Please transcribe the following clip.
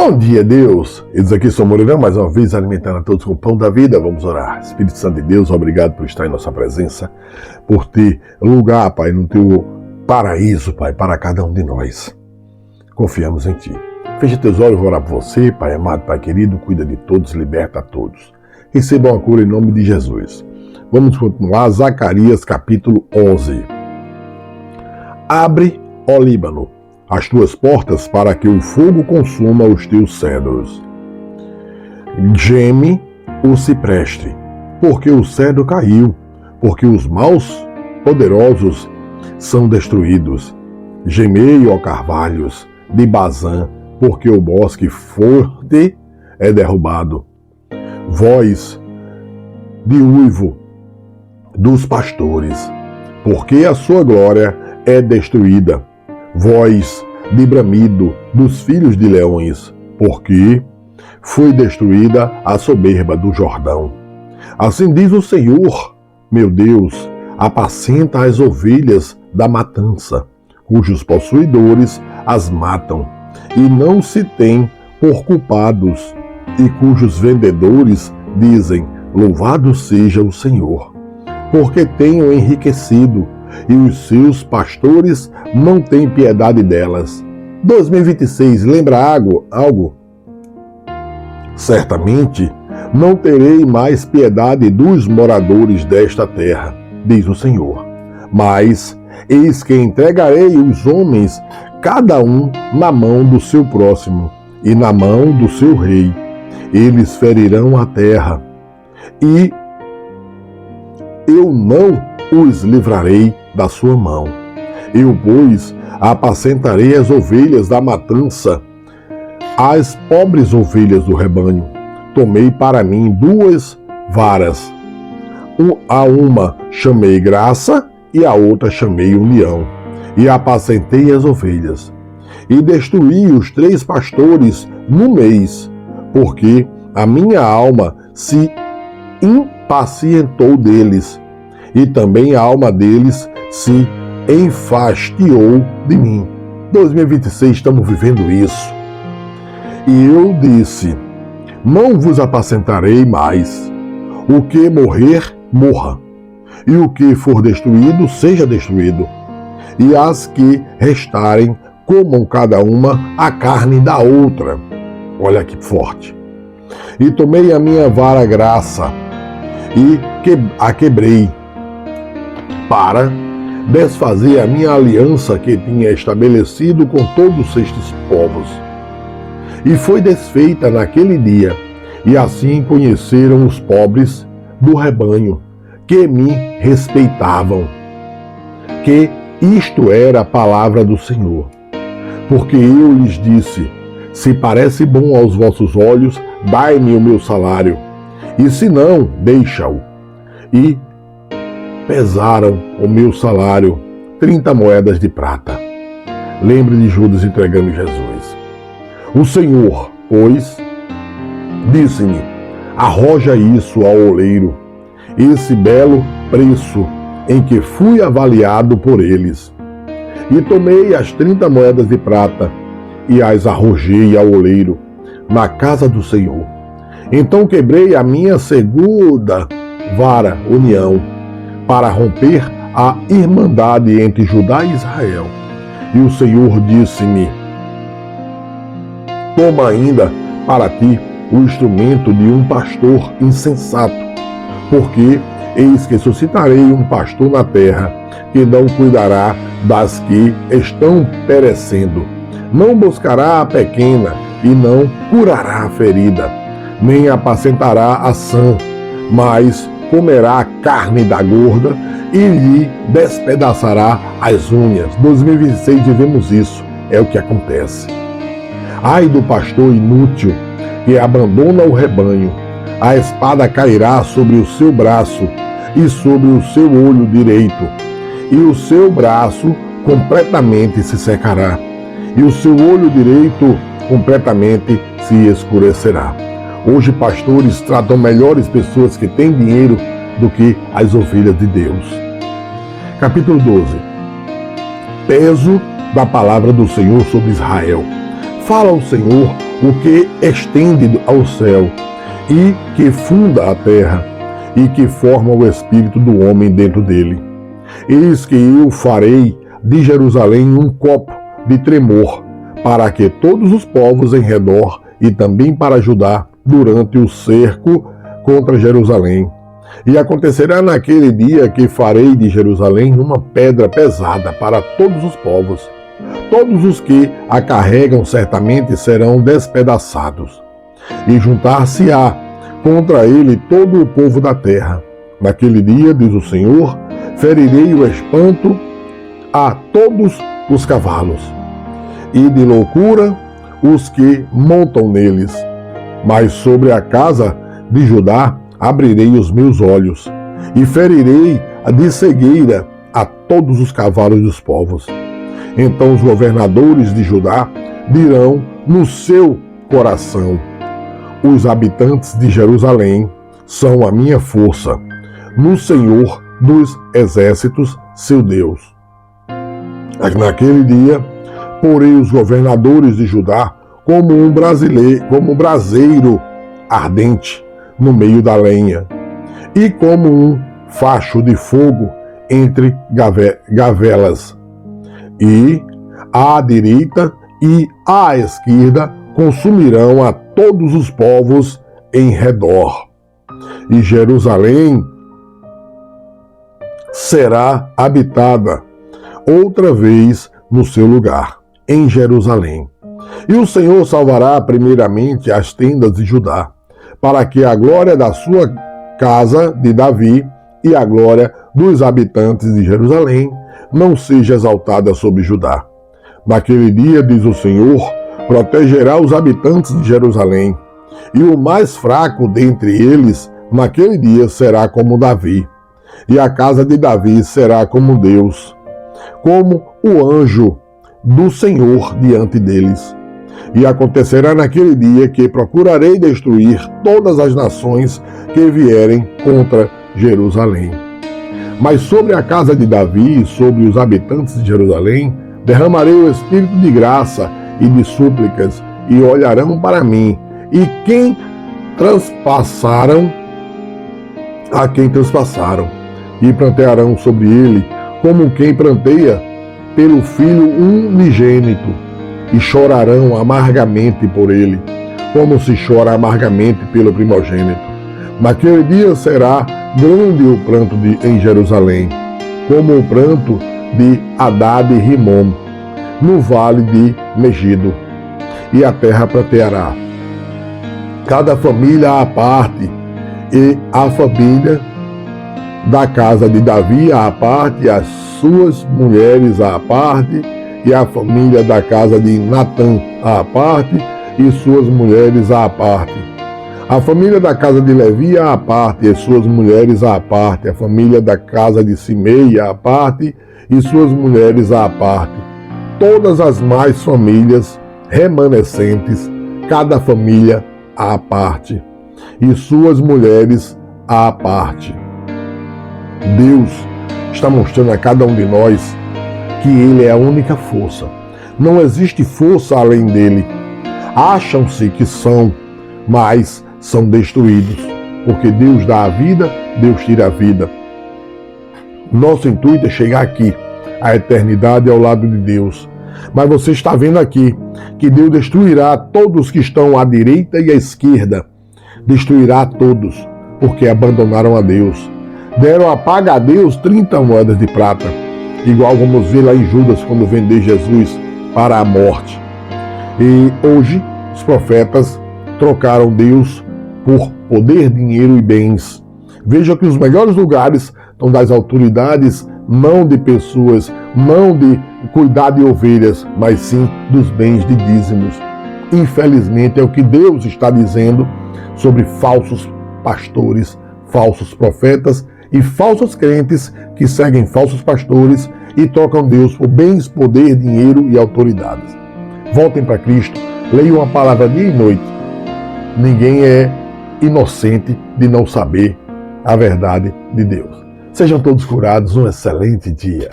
Bom dia, Deus! Eles aqui são Moreirão, mais uma vez alimentando a todos com o pão da vida. Vamos orar. Espírito Santo de Deus, obrigado por estar em nossa presença, por ter lugar, Pai, no teu paraíso, Pai, para cada um de nós. Confiamos em Ti. Feche teus olhos, vou orar por você, Pai amado, Pai querido, cuida de todos, liberta a todos. Recebam a cura em nome de Jesus. Vamos continuar, Zacarias capítulo 11. Abre, ó Líbano, as tuas portas para que o fogo consuma os teus cedros. Geme o cipreste, porque o cedro caiu, porque os maus poderosos são destruídos. Gemei, ó carvalhos de Bazã, porque o bosque forte é derrubado. Voz de uivo dos pastores, porque a sua glória é destruída. Voz de bramido dos filhos de leões, porque foi destruída a soberba do Jordão. Assim diz o Senhor, meu Deus, apacenta as ovelhas da matança, cujos possuidores as matam, e não se tem por culpados, e cujos vendedores dizem, louvado seja o Senhor, porque tenho enriquecido, e os seus pastores não têm piedade delas. 2026, lembra algo? Certamente não terei mais piedade dos moradores desta terra, diz o Senhor. Mas eis que entregarei os homens, cada um na mão do seu próximo, e na mão do seu rei. Eles ferirão a terra, e eu não os livrarei da sua mão. Eu, pois, apacentarei as ovelhas da matança, as pobres ovelhas do rebanho. Tomei para mim 2 varas. A uma chamei graça, e a outra chamei união. E apacentei as ovelhas. E destruí os 3 pastores no mês, porque a minha alma se impacientou deles, e também a alma deles se enfastiou de mim. 2026, estamos vivendo isso. E eu disse, não vos apacentarei mais. O que morrer, morra. E o que for destruído, seja destruído. E as que restarem, comam cada uma a carne da outra. Olha que forte. E tomei a minha vara graça, e a quebrei, para desfazer a minha aliança que tinha estabelecido com todos estes povos. E foi desfeita naquele dia, e assim conheceram os pobres do rebanho, que me respeitavam, que isto era a palavra do Senhor. Porque eu lhes disse, se parece bom aos vossos olhos, dai-me o meu salário, e se não, deixa-o. E pesaram o meu salário, 30 moedas de prata. Lembre de Judas entregando Jesus. O Senhor, pois, disse-me, arroja isso ao oleiro, esse belo preço em que fui avaliado por eles. E tomei as 30 moedas de prata e as arrojei ao oleiro, na casa do Senhor. Então quebrei a minha segunda vara, união, para romper a irmandade entre Judá e Israel. E o Senhor disse-me, toma ainda para ti o instrumento de um pastor insensato, porque eis que suscitarei um pastor na terra, que não cuidará das que estão perecendo, não buscará a pequena, e não curará a ferida, nem apacentará a sã, mas comerá a carne da gorda e lhe despedaçará as unhas. 2026 vivemos isso, é o que acontece. Ai do pastor inútil que abandona o rebanho, a espada cairá sobre o seu braço e sobre o seu olho direito, e o seu braço completamente se secará, e o seu olho direito completamente se escurecerá. Hoje, pastores tratam melhores pessoas que têm dinheiro do que as ovelhas de Deus. Capítulo 12. Peso da palavra do Senhor sobre Israel. Fala o Senhor, o que estende ao céu, e que funda a terra, e que forma o espírito do homem dentro dele. Eis que eu farei de Jerusalém um copo de tremor, para que todos os povos em redor, e também para Judá, durante o cerco contra Jerusalém. E acontecerá naquele dia que farei de Jerusalém uma pedra pesada para todos os povos. Todos os que a carregam certamente serão despedaçados. E juntar-se-á contra ele todo o povo da terra. Naquele dia, diz o Senhor, ferirei o espanto a todos os cavalos, e de loucura os que montam neles. Mas sobre a casa de Judá abrirei os meus olhos, e ferirei de cegueira a todos os cavalos dos povos. Então os governadores de Judá dirão no seu coração: os habitantes de Jerusalém são a minha força, no Senhor dos exércitos, seu Deus. Naquele dia, porei os governadores de Judá como um braseiro ardente no meio da lenha, e como um facho de fogo entre gavelas. E à direita e à esquerda consumirão a todos os povos em redor. E Jerusalém será habitada outra vez no seu lugar, em Jerusalém. E o Senhor salvará primeiramente as tendas de Judá, para que a glória da sua casa de Davi e a glória dos habitantes de Jerusalém não seja exaltada sobre Judá. Naquele dia, diz o Senhor, protegerá os habitantes de Jerusalém, e o mais fraco dentre eles, naquele dia, será como Davi, e a casa de Davi será como Deus, como o anjo do Senhor diante deles. E acontecerá naquele dia que procurarei destruir todas as nações que vierem contra Jerusalém. Mas sobre a casa de Davi e sobre os habitantes de Jerusalém derramarei o espírito de graça e de súplicas, e olharão para mim, e quem transpassaram, e plantearão sobre ele, como quem planteia pelo filho unigênito, e chorarão amargamente por ele, como se chora amargamente pelo primogênito. Naquele dia será grande o pranto em Jerusalém, como o pranto de Hadad e Rimom, no vale de Megido, e a terra pranteará, cada família à parte, e a família da casa de Davi à parte, e as suas mulheres à parte, e a família da casa de Natã à parte, e suas mulheres à parte. A família da casa de Levi à parte, e suas mulheres à parte. A família da casa de Simei à parte, e suas mulheres à parte. Todas as mais famílias remanescentes, cada família à parte, e suas mulheres à parte. Deus está mostrando a cada um de nós que Ele é a única força. Não existe força além dele. Acham-se que são, mas são destruídos, porque Deus dá a vida, Deus tira a vida. Nosso intuito é chegar aqui, a eternidade ao lado de Deus. Mas você está vendo aqui que Deus destruirá todos que estão à direita e à esquerda. Destruirá todos, porque abandonaram a Deus. Deram a paga a Deus 30 moedas de prata, igual vamos ver lá em Judas, quando vender Jesus para a morte. E hoje os profetas trocaram Deus por poder, dinheiro e bens. Veja que os melhores lugares estão das autoridades, não de pessoas, não de cuidar de ovelhas, mas sim dos bens de dízimos. Infelizmente é o que Deus está dizendo sobre falsos pastores, falsos profetas e falsos crentes que seguem falsos pastores e trocam Deus por bens, poder, dinheiro e autoridades. Voltem para Cristo, leiam a palavra dia e noite. Ninguém é inocente de não saber a verdade de Deus. Sejam todos curados, um excelente dia.